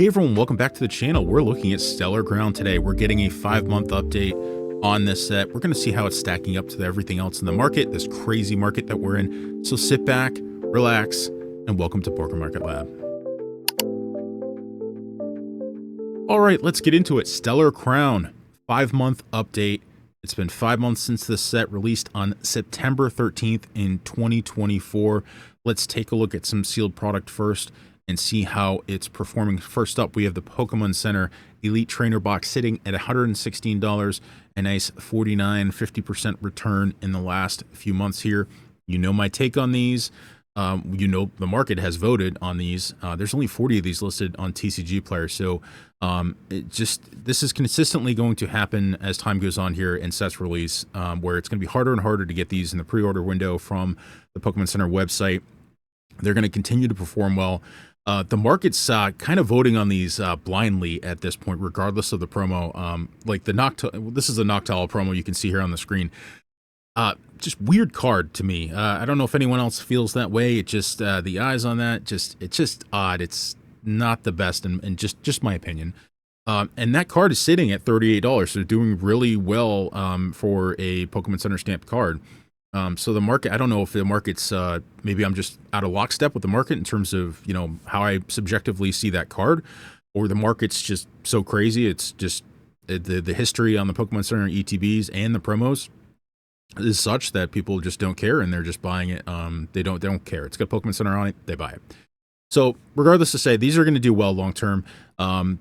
Hey everyone, welcome back to the channel. We're looking at Stellar Crown today. We're getting a 5-month update on this set. We're going to see how it's stacking up to everything else in the market, this crazy market that we're in. So sit back, relax, and welcome to PokeMarketLab. All right, let's get into it. Stellar Crown, 5-month update. It's been 5 months since this set released on September 13th in 2024. Let's take a look at some sealed product first and see how it's performing. First up, we have the Pokemon Center Elite Trainer Box sitting at $116, a nice 50% return in the last few months here. You know my take on these. You know the market has voted on these. There's only 40 of these listed on TCG Player, so this is consistently going to happen as time goes on here in sets release, where it's going to be harder and harder to get these in the pre-order window from the Pokemon Center website. They're going to continue to perform well. The market's kind of voting on these blindly at this point, regardless of the promo. Like the Noctowl, this is a Noctowl promo you can see here on the screen. Just weird card to me. I don't know if anyone else feels that way. It just the eyes on that, it's just odd. It's not the best, and just my opinion. And that card is sitting at $38, so doing really well for a Pokemon Center stamped card. So the market, I don't know if the market's, maybe I'm just out of lockstep with the market in terms of, you know, how I subjectively see that card, or the market's just so crazy. It's just the history on the Pokemon Center ETBs and the promos is such that people just don't care, and they're just buying it. They don't care. It's got Pokemon Center on it. They buy it. So regardless to say, these are going to do well long term.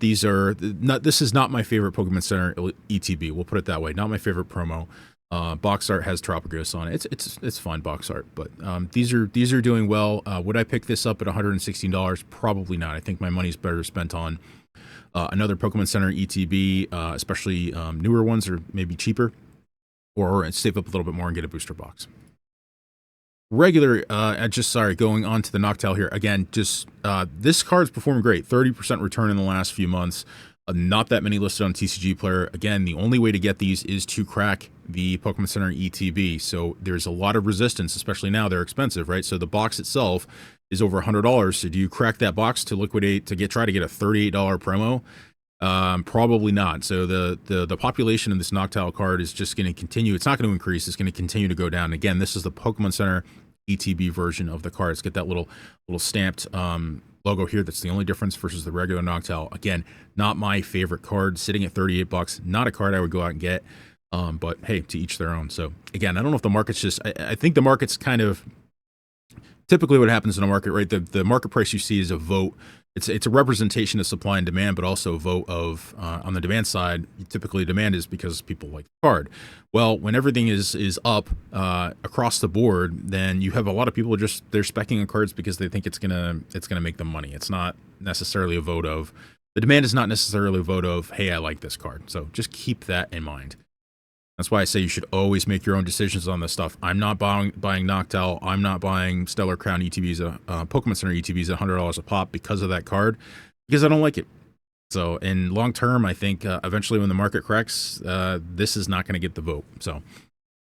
This is not my favorite Pokemon Center ETB. We'll put it that way. Not my favorite promo. Box art has Tropicus on it. It's fine box art, but these are doing well. Would I pick this up at $116? Probably not. I think my money's better spent on another Pokemon Center ETB, especially newer ones, or maybe cheaper, or save up a little bit more and get a booster box. Regular, going on to the Noctowl here again. This card's performing great. 30% return in the last few months. Not that many listed on TCG Player. Again, the only way to get these is to crack the Pokemon Center ETB. So there's a lot of resistance, especially now. They're expensive, right? So the box itself is over $100. So do you crack that box to liquidate try to get a $38 promo? Probably not. So the population of this Noctowl card is just going to continue. It's not going to increase. It's going to continue to go down. Again, this is the Pokemon Center ETB version of the card. It's got that little stamped logo here. That's the only difference versus the regular Noctowl. Again, not my favorite card, sitting at $38. Not a card I would go out and get. But hey, to each their own. So again, I don't know if the market's just, I think the market's kind of typically what happens in a market, right? The market price you see is a vote. It's a representation of supply and demand, but also a vote of, on the demand side, typically demand is because people like the card. Well, when everything is up across the board, then you have a lot of people they're specking on cards because they think it's gonna make them money. It's not necessarily a vote of, the demand is not necessarily a vote of, hey, I like this card. So just keep that in mind. That's why I say you should always make your own decisions on this stuff. I'm not buying Noctowl. I'm not buying Stellar Crown ETBs, Pokemon Center ETBs at $100 a pop because of that card, because I don't like it. So in long term, I think eventually when the market corrects, this is not going to get the vote. So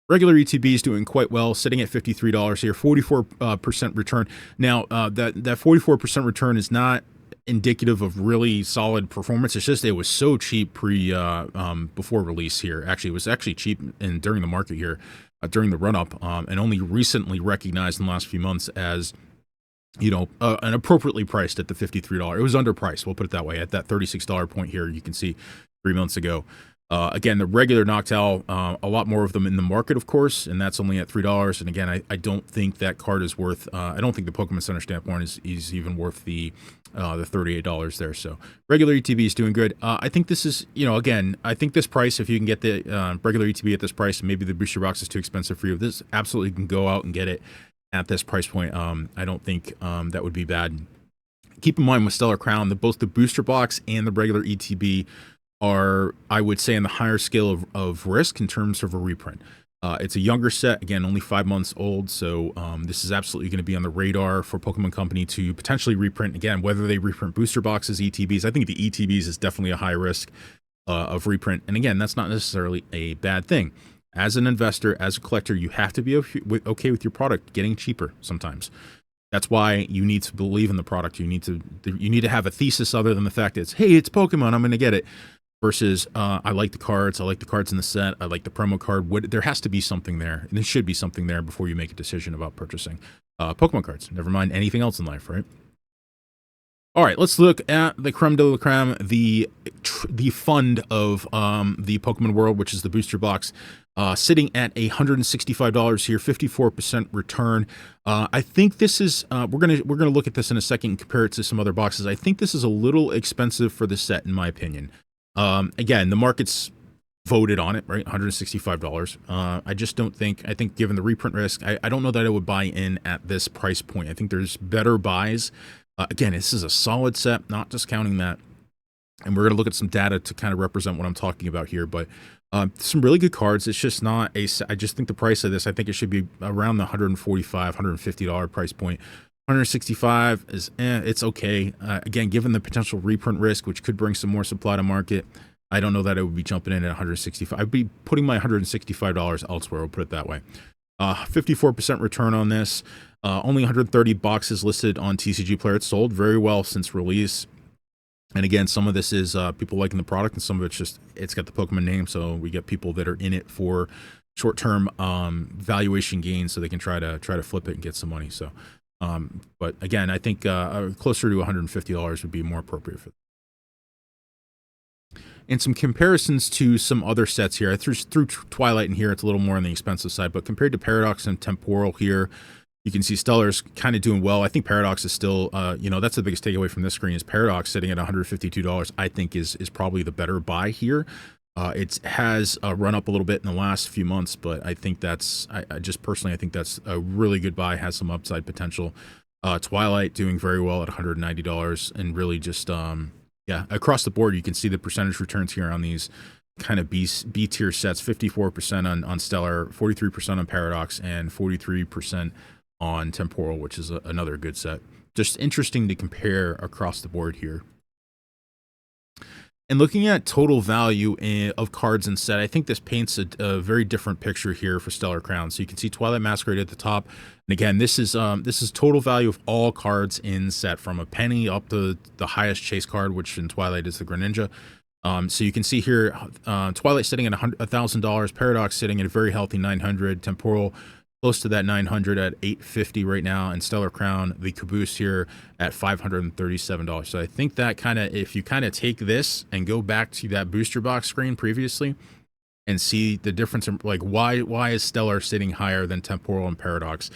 regular ETB is doing quite well, sitting at $53 here, 44% return. Now that 44% return is not indicative of really solid performance. It's just it was so cheap before release here. Actually, it was actually cheap during the market here, during the run up, and only recently recognized in the last few months as, you know, an appropriately priced at the $53. It was underpriced. We'll put it that way. At that $36 point here, you can see 3 months ago. Again, the regular Noctowl, a lot more of them in the market, of course, and that's only at $3. And again, I don't think that card is worth. I don't think the Pokemon Center stamp one is even worth the $38 there. So regular ETB is doing good. I think this is, you know, again, I think this price, if you can get the regular ETB at this price, maybe the booster box is too expensive for you. This absolutely can go out and get it at this price point. I don't think that would be bad. Keep in mind with Stellar Crown that both the booster box and the regular ETB are, I would say, on the higher scale of risk in terms of a reprint. It's a younger set, again, only 5 months old, so this is absolutely going to be on the radar for Pokemon Company to potentially reprint. Again, whether they reprint booster boxes, ETBs, I think the ETBs is definitely a high risk of reprint. And again, that's not necessarily a bad thing. As an investor, as a collector, you have to be okay with your product getting cheaper sometimes. That's why you need to believe in the product. You need to have a thesis other than the fact that it's, hey, it's Pokemon, I'm going to get it. Versus, I like the cards. I like the cards in the set. I like the promo card. There has to be something there, and there should be something there before you make a decision about purchasing Pokemon cards. Never mind anything else in life, right? All right, let's look at the creme de la creme, the fund of the Pokemon world, which is the booster box, sitting at $165 here, 54% return. I think this is we're gonna look at this in a second and compare it to some other boxes. I think this is a little expensive for the set, in my opinion. Again, the market's voted on it, right? $165. I just don't think. I think given the reprint risk, I don't know that I would buy in at this price point. I think there's better buys. Again, this is a solid set, not discounting that. And we're going to look at some data to kind of represent what I'm talking about here. But some really good cards. It's just not a set. I just think the price of this, I think it should be around the $145, $150 price point. 165 is, it's okay. Again, given the potential reprint risk, which could bring some more supply to market, I don't know that I would be jumping in at 165. I'd be putting my $165 elsewhere. We'll put it that way. 54% return on this. Only 130 boxes listed on TCG Player. It's sold very well since release. And again, some of this is people liking the product, and some of it's just, it's got the Pokemon name. So we get people that are in it for short-term valuation gains, so they can try to flip it and get some money. So, but again, I think closer to $150 would be more appropriate for them. And some comparisons to some other sets here. I threw Twilight in here. It's a little more on the expensive side, but compared to Paradox and Temporal here, you can see Stellar's kind of doing well. I think Paradox is still, that's the biggest takeaway from this screen is Paradox sitting at $152, I think is probably the better buy here. It has run up a little bit in the last few months, but I think that's, I just personally, I think that's a really good buy, has some upside potential. Twilight doing very well at $190 and really just, across the board, you can see the percentage returns here on these kind of B tier sets, 54% on Stellar, 43% on Paradox, and 43% on Temporal, which is another good set. Just interesting to compare across the board here. And looking at total value of cards in set, I think this paints a very different picture here for Stellar Crown. So you can see Twilight Masquerade at the top. And again, this is total value of all cards in set, from a penny up to the highest chase card, which in Twilight is the Greninja. So you can see here, Twilight sitting at $1,000, Paradox sitting at a very healthy $900, Temporal close to that $900 at $850 right now, and Stellar Crown, the caboose here, at $537. So I think that kind of, if you kind of take this and go back to that booster box screen previously and see the difference in, like, why is Stellar sitting higher than Temporal and Paradox?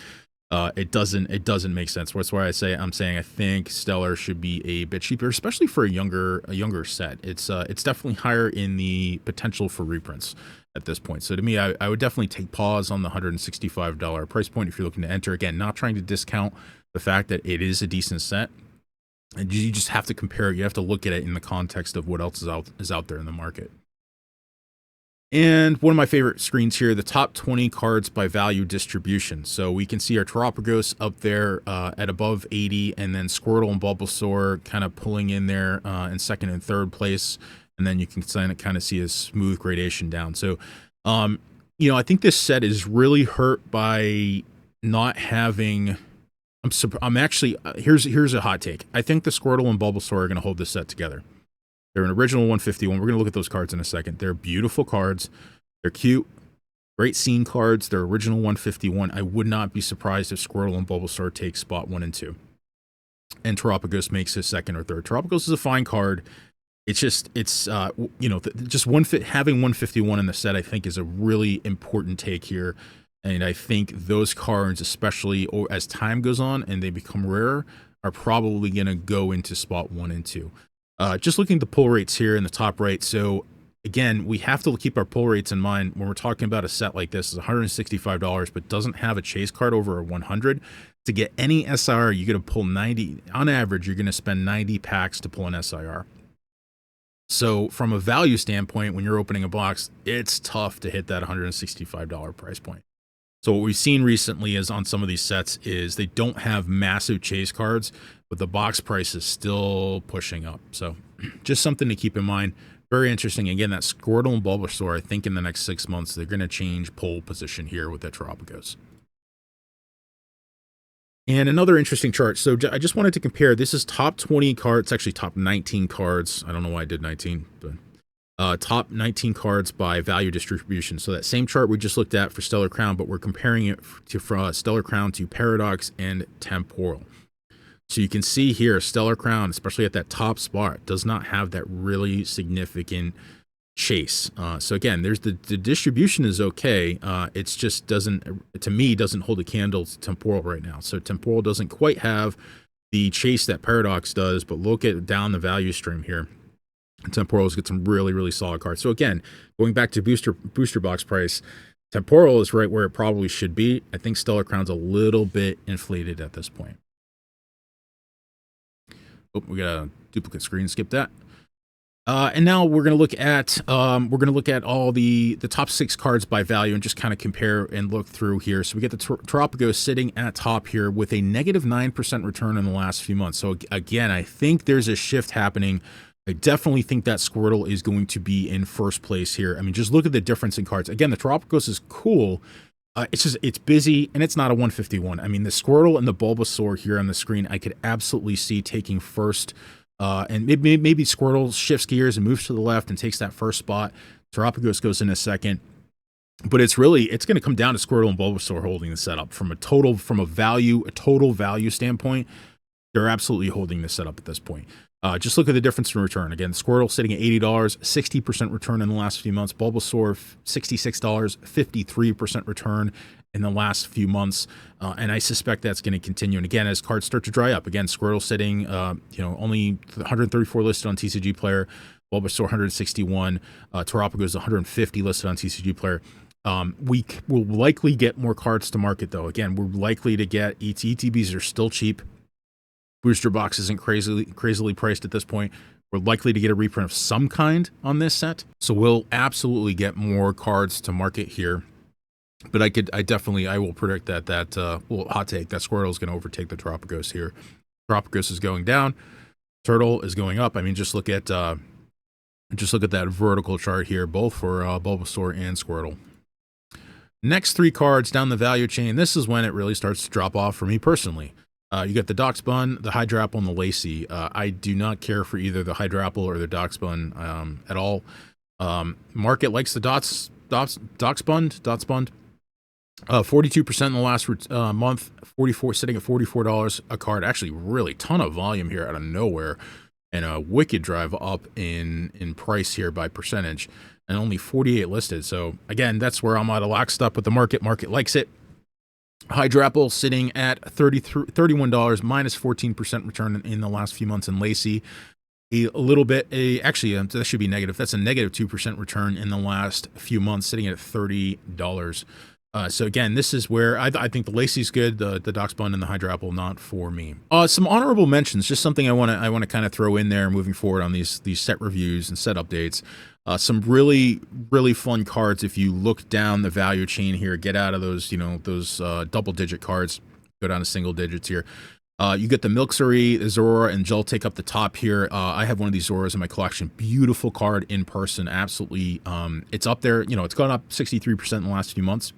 It doesn't make sense. That's why I'm saying I think Stellar should be a bit cheaper, especially for a younger set. It's definitely higher in the potential for reprints at this point. So to me, I would definitely take pause on the $165 price point if you're looking to enter. Again, not trying to discount the fact that it is a decent set, and you just have to compare it. You have to look at it in the context of what else is out there in the market. And one of my favorite screens here, the top 20 cards by value distribution. So we can see our Terapagos up there at above 80, and then Squirtle and Bulbasaur kind of pulling in there in second and third place. And then you can kind of see a smooth gradation down. So, I think this set is really hurt by not having. I'm actually here's a hot take. I think the Squirtle and Bulbasaur are going to hold this set together. They're an original 151. We're going to look at those cards in a second. They're beautiful cards. They're cute. Great scene cards. They're original 151. I would not be surprised if Squirtle and Bulbasaur take spot 1 and 2. And Terapagos makes his second or third. Terapagos is a fine card. It's just, having 151 in the set, I think, is a really important take here. And I think those cards, especially as time goes on and they become rarer, are probably going to go into spot 1 and 2. Just looking at the pull rates here in the top right. So again, we have to keep our pull rates in mind when we're talking about a set like this. Is $165, but doesn't have a chase card over a 100. To get any SIR, you're going to pull 90. On average, you're going to spend 90 packs to pull an SIR. So from a value standpoint, when you're opening a box, it's tough to hit that $165 price point. So what we've seen recently is on some of these sets is they don't have massive chase cards, but the box price is still pushing up. So just something to keep in mind. Very interesting. Again, that Squirtle and Bulbasaur, I think in the next 6 months, they're going to change pole position here with that Terapagos. And another interesting chart. So I just wanted to compare. This is top 20 cards, actually top 19 cards. I don't know why I did 19, but top 19 cards by value distribution. So that same chart we just looked at for Stellar Crown, but we're comparing it to Stellar Crown to Paradox and Temporal. So you can see here, Stellar Crown, especially at that top spot, does not have that really significant chase. So again, there's the distribution is okay. It's just doesn't, to me, doesn't hold a candle to Temporal right now. So Temporal doesn't quite have the chase that Paradox does, but look at down the value stream here. Temporal's got some really, really solid cards. So again, going back to booster box price, Temporal is right where it probably should be. I think Stellar Crown's a little bit inflated at this point. Oh, we got a duplicate screen. Skip that. And now we're gonna look at all the top 6 cards by value and just kind of compare and look through here. So we get the Tropico sitting at top here with a negative 9% return in the last few months. So again, I think there's a shift happening. I definitely think that Squirtle is going to be in first place here. I mean, just look at the difference in cards. Again, the Tropicos is cool. It's busy, and it's not a 151. I mean, the Squirtle and the Bulbasaur here on the screen, I could absolutely see taking first. And maybe Squirtle shifts gears and moves to the left and takes that first spot. Tropicos goes in a second. But it's going to come down to Squirtle and Bulbasaur holding the setup. From a total value standpoint, they're absolutely holding the setup at this point. Just look at the difference in return. Again, Squirtle sitting at $80, 60% return in the last few months. Bulbasaur, $66, 53% return in the last few months. And I suspect that's going to continue. And again, as cards start to dry up, again, Squirtle sitting, only 134 listed on TCG Player. Bulbasaur 161. Terrapago is 150 listed on TCG Player. We will likely get more cards to market, though. Again, we're likely to get ETBs are still cheap. Booster box isn't crazily priced at this point. We're likely to get a reprint of some kind on this set, so we'll absolutely get more cards to market here. But I will predict that hot take, that Squirtle is going to overtake the Tropicos here. Tropicos is going down, Turtle is going up. I mean, just look at that vertical chart here, both for Bulbasaur and Squirtle. Next 3 cards down the value chain. This is when it really starts to drop off for me personally. You got the Doxbun, the Hydrapple, and the Lacy. I do not care for either the Hydrapple or the Doxbun at all. Market likes the Doxbun. 42% in the last month. 44 sitting at $44 a card. Actually, really ton of volume here out of nowhere, and a wicked drive up in price here by percentage, and only 48 listed. So again, that's where I'm out of lockstep with the market. Market likes it. Hydrapple sitting at $31, minus 14% return in the last few months, and Lacy that should be negative. That's a negative 2% return in the last few months, sitting at $30. So again, this is where I think the Lacy's good, the Doxbun and the Hydrapple not for me. Some honorable mentions, just something I want to kind of throw in there moving forward on these set reviews and set updates. Some really, really fun cards. If you look down the value chain here, get out of those double-digit cards, go down to single digits here. You get the Milksuri, the Zorora, and Jol take up the top here. I have one of these Zoras in my collection. Beautiful card in person, absolutely. It's up there. It's gone up 63% in the last few months.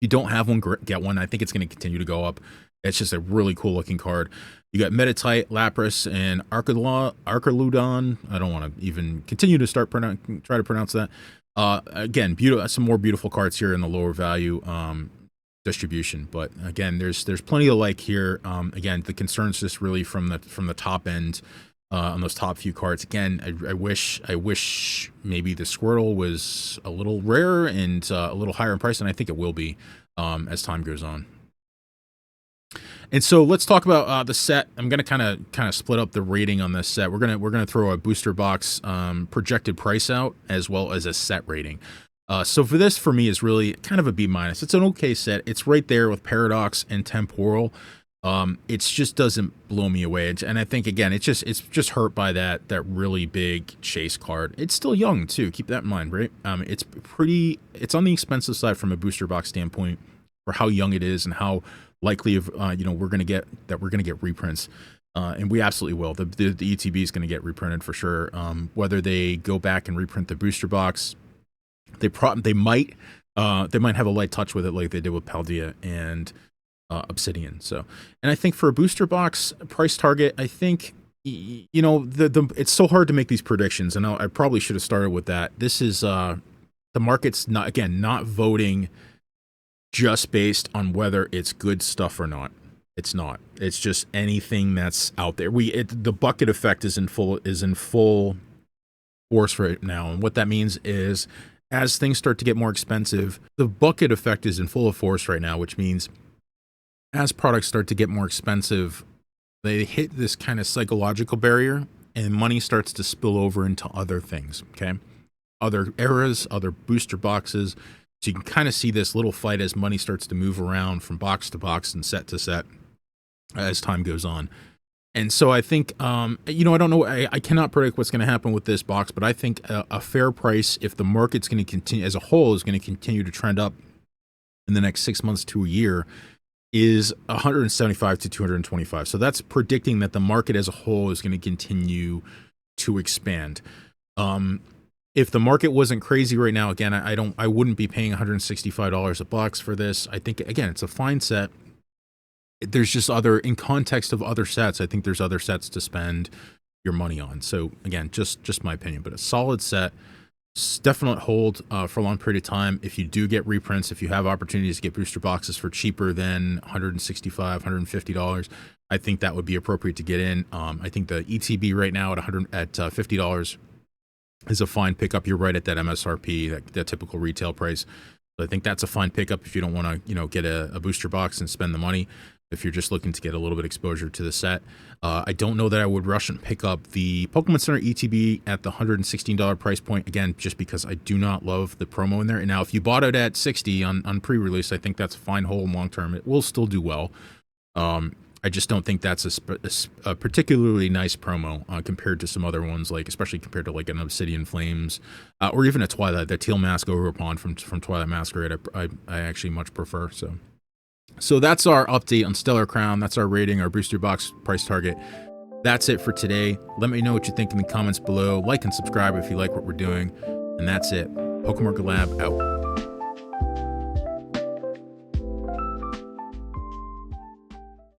If you don't have one, get one. I think it's going to continue to go up. It's just a really cool looking card. You got Meditite, Lapras, and Archaludon. I don't want to even continue to try to pronounce that. Again, some more beautiful cards here in the lower value distribution. But again, there's plenty to like here. Again, the concern's just really from the top end on those top few cards. Again, I wish maybe the Squirtle was a little rarer and a little higher in price, and I think it will be as time goes on. And so let's talk about the set. I'm going to kind of split up the rating on this set. We're gonna throw a booster box projected price out as well as a set rating. So for me is really kind of a B-. It's an okay set. It's right there with Paradox and Temporal. It just doesn't blow me away, and I think again it's just hurt by that really big chase card. It's still young too. Keep that in mind, right? It's on the expensive side from a booster box standpoint for how young it is and how likely we're gonna get reprints, and we absolutely will. The ETB is gonna get reprinted for sure. Whether they go back and reprint the booster box, they might have a light touch with it like they did with Paldea, and Obsidian. So, and I think for a booster box price target, I think you know the it's so hard to make these predictions, and I probably should have started with that. This is the market's not voting just based on whether it's good stuff or not. It's not. It's just anything that's out there. The bucket effect is in full force right now, and what that means is as things start to get more expensive, the bucket effect is in full force right now, which means as products start to get more expensive, they hit this kind of psychological barrier and money starts to spill over into other things, okay? Other eras, other booster boxes. So you can kind of see this little fight as money starts to move around from box to box and set to set as time goes on. And so I think, you know, I don't know, I cannot predict what's going to happen with this box, but I think a fair price, if the market's going to continue, as a whole, is going to continue to trend up in the next 6 months to a year, is 175 to 225. So that's predicting that the market as a whole is going to continue to expand. If the market wasn't crazy right now, again, I wouldn't be paying $165 a box for this. I think, again, it's a fine set. There's just in context of other sets, I think there's other sets to spend your money on. So again, just my opinion, but a solid set. Definite hold for a long period of time. If you do get reprints, if you have opportunities to get booster boxes for cheaper than $165, $150, I think that would be appropriate to get in. I think the ETB right now at $50 is a fine pickup. You're right at that MSRP, that typical retail price. So I think that's a fine pickup if you don't want to, you know, get a booster box and spend the money. If you're just looking to get a little bit exposure to the set. I don't know that I would rush and pick up the Pokemon Center ETB at the $116 price point, again, just because I do not love the promo in there. And now if you bought it at $60 on pre-release, I think that's a fine hold long term. It will still do well. I just don't think that's a particularly nice promo compared to some other ones, like especially compared to like an Obsidian Flames or even a Twilight, the Teal Mask Overpawn from Twilight Masquerade. I actually much prefer. So that's our update on Stellar Crown. That's our rating, our booster box price target. That's it for today. Let me know what you think in the comments below. Like and subscribe if you like what we're doing. And that's it. PokeMarketLab out.